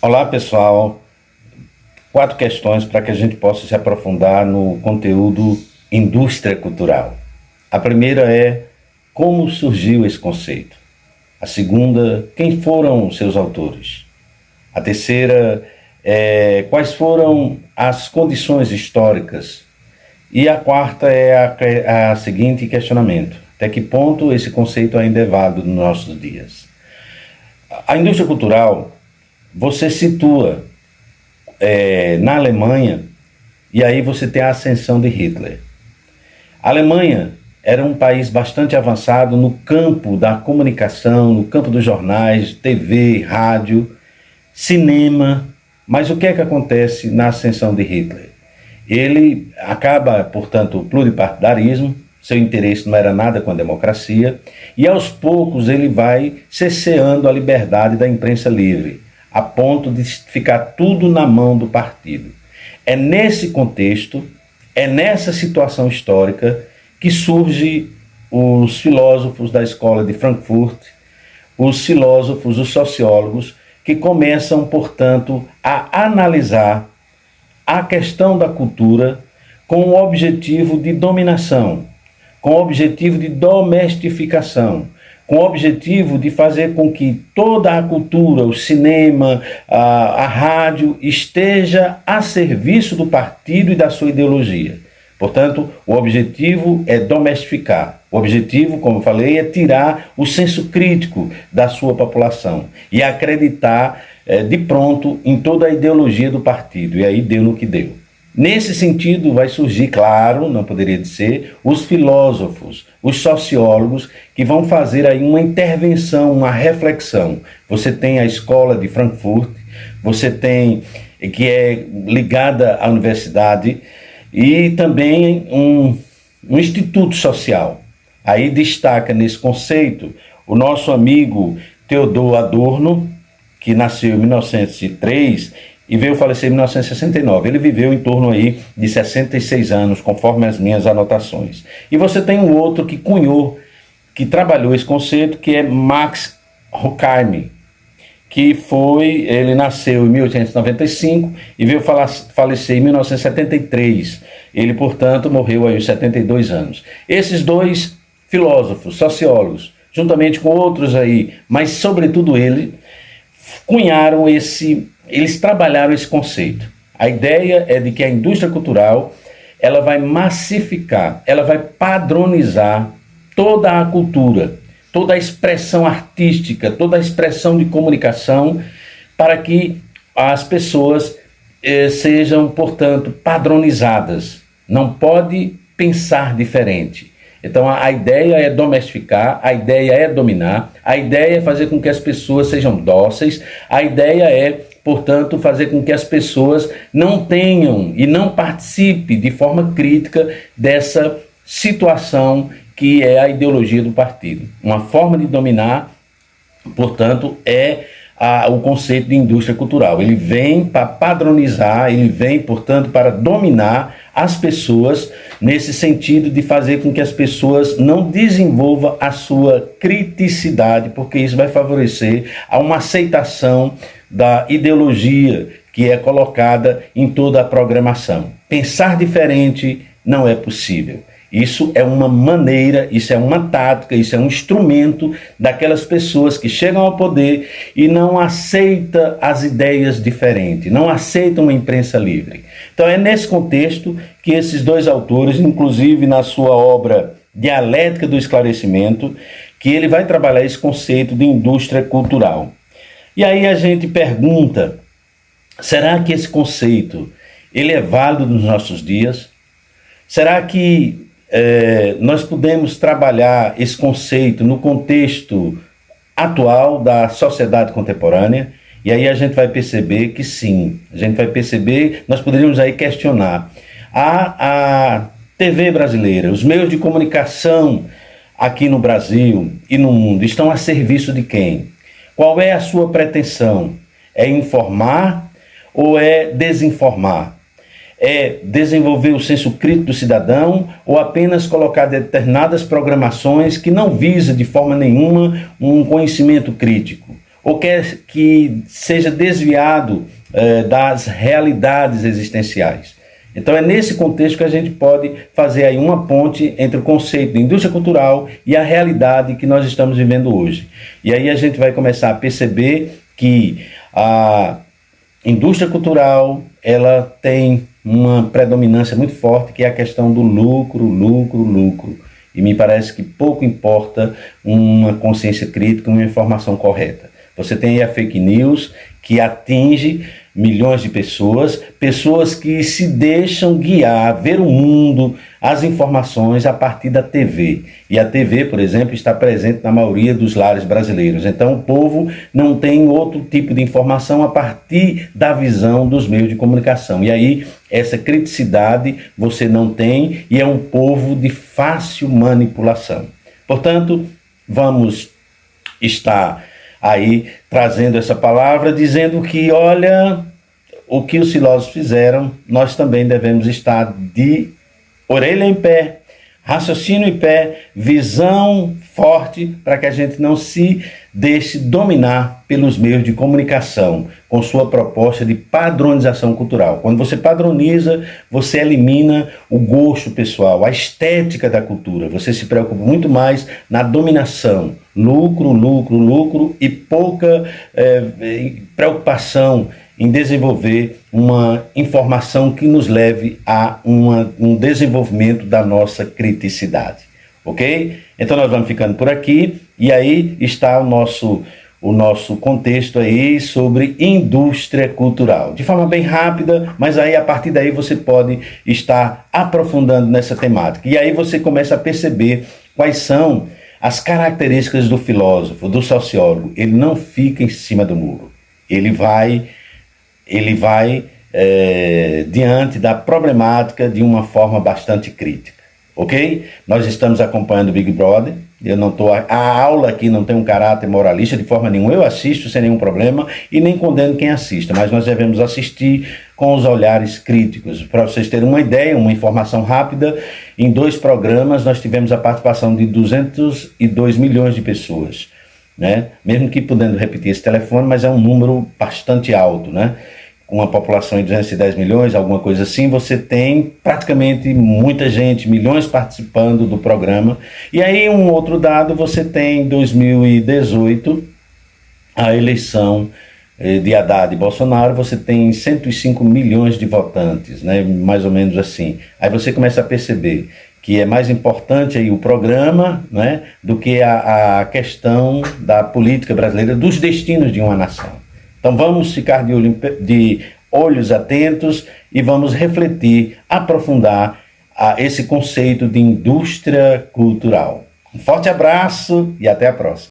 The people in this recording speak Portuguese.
Olá, pessoal. 4 questões para que a gente possa se aprofundar no conteúdo indústria cultural. A primeira é: como surgiu esse conceito? A segunda: quem foram os seus autores? A terceira é: quais foram as condições históricas? E a quarta é a seguinte questionamento: até que ponto esse conceito ainda é válido nos nossos dias? A indústria cultural, você situa na Alemanha, e aí você tem a ascensão de Hitler. A Alemanha era um país bastante avançado no campo da comunicação, no campo dos jornais, TV, rádio, cinema. Mas o que é que acontece na ascensão de Hitler? Ele acaba, portanto, o pluripartidarismo, seu interesse não era nada com a democracia, e aos poucos ele vai cerceando a liberdade da imprensa livre, a ponto de ficar tudo na mão do partido. É nesse contexto, é nessa situação histórica que surgem os filósofos da escola de Frankfurt, os filósofos, os sociólogos, que começam, portanto, a analisar a questão da cultura com o objetivo de dominação, com o objetivo de domestificação, com o objetivo de fazer com que toda a cultura, o cinema, a rádio, esteja a serviço do partido e da sua ideologia. Portanto, o objetivo é domestificar. O objetivo, como eu falei, é tirar o senso crítico da sua população e acreditar de pronto em toda a ideologia do partido. E aí deu no que deu. Nesse sentido, vai surgir, claro, não poderia ser, os filósofos, os sociólogos, que vão fazer aí uma intervenção, uma reflexão. Você tem a escola de Frankfurt, você tem, que é ligada à universidade, e também um instituto social. Aí destaca nesse conceito o nosso amigo Theodor Adorno, que nasceu em 1903, e veio falecer em 1969. Ele viveu em torno aí de 66 anos, conforme as minhas anotações. E você tem um outro que cunhou, que trabalhou esse conceito, que é Max Horkheim, ele nasceu em 1895 e veio falecer em 1973. Ele, portanto, morreu aí aos 72 anos. Esses dois filósofos, sociólogos, juntamente com outros aí, mas sobretudo ele, eles trabalharam esse conceito. A ideia é de que a indústria cultural, ela vai massificar, ela vai padronizar toda a cultura, toda a expressão artística, toda a expressão de comunicação, para que as pessoas sejam, portanto, padronizadas. Não pode pensar diferente. Então a ideia é domestificar, a ideia é dominar, a ideia é fazer com que as pessoas sejam dóceis, a ideia é, portanto, fazer com que as pessoas não tenham e não participem de forma crítica dessa situação que é a ideologia do partido. Uma forma de dominar, portanto, é o conceito de indústria cultural. Ele vem para padronizar, ele vem, portanto, para dominar as pessoas, nesse sentido de fazer com que as pessoas não desenvolvam a sua criticidade, porque isso vai favorecer a uma aceitação da ideologia que é colocada em toda a programação. Pensar diferente não é possível. Isso é uma maneira, isso é uma tática, isso é um instrumento daquelas pessoas que chegam ao poder e não aceitam as ideias diferentes, não aceitam uma imprensa livre. Então é nesse contexto que esses dois autores, inclusive na sua obra Dialética do Esclarecimento, que ele vai trabalhar esse conceito de indústria cultural. E aí a gente pergunta, será que esse conceito ele é válido nos nossos dias? Será que nós podemos trabalhar esse conceito no contexto atual da sociedade contemporânea? E aí a gente vai perceber que sim, nós poderíamos aí questionar a TV brasileira, os meios de comunicação aqui no Brasil e no mundo estão a serviço de quem? Qual é a sua pretensão? É informar ou é desinformar? É desenvolver o senso crítico do cidadão ou apenas colocar determinadas programações que não visam de forma nenhuma um conhecimento crítico? ou quer que seja desviado das realidades existenciais. Então é nesse contexto que a gente pode fazer aí uma ponte entre o conceito de indústria cultural e a realidade que nós estamos vivendo hoje. E aí a gente vai começar a perceber que a indústria cultural, ela tem uma predominância muito forte, que é a questão do lucro, lucro, lucro. E me parece que pouco importa uma consciência crítica, uma informação correta. Você tem aí a fake news, que atinge milhões de pessoas, pessoas que se deixam guiar, ver o mundo, as informações a partir da TV. E a TV, por exemplo, está presente na maioria dos lares brasileiros. Então o povo não tem outro tipo de informação a partir da visão dos meios de comunicação. E aí essa criticidade você não tem, e é um povo de fácil manipulação. Portanto, vamos estar aí trazendo essa palavra, dizendo que, olha, o que os filósofos fizeram, nós também devemos estar de orelha em pé, raciocínio em pé, visão forte, para que a gente não se deixe dominar pelos meios de comunicação, com sua proposta de padronização cultural. Quando você padroniza, você elimina o gosto pessoal, a estética da cultura. Você se preocupa muito mais na dominação, lucro, lucro, lucro, e pouca preocupação em desenvolver uma informação que nos leve a um desenvolvimento da nossa criticidade, ok? Então nós vamos ficando por aqui, e aí está o nosso contexto aí sobre indústria cultural, de forma bem rápida, mas aí a partir daí você pode estar aprofundando nessa temática, e aí você começa a perceber quais são as características do filósofo, do sociólogo. Ele não fica em cima do muro, ele vai diante da problemática de uma forma bastante crítica, ok? Nós estamos acompanhando o Big Brother. Eu não estou, a aula aqui não tem um caráter moralista de forma nenhuma. Eu assisto sem nenhum problema e nem condeno quem assista, mas nós devemos assistir com os olhares críticos. Para vocês terem uma ideia, uma informação rápida, em 2 programas nós tivemos a participação de 202 milhões de pessoas, né? Mesmo que podendo repetir esse telefone, mas é um número bastante alto, né? Com uma população de 210 milhões, alguma coisa assim, você tem praticamente muita gente, milhões participando do programa. E aí um outro dado, você tem em 2018, a eleição de Haddad e Bolsonaro, você tem 105 milhões de votantes, né? Mais ou menos assim. Aí você começa a perceber que é mais importante aí o programa, né, do que a questão da política brasileira, dos destinos de uma nação. Então vamos ficar de olhos atentos e vamos refletir, aprofundar esse conceito de indústria cultural. Um forte abraço e até a próxima.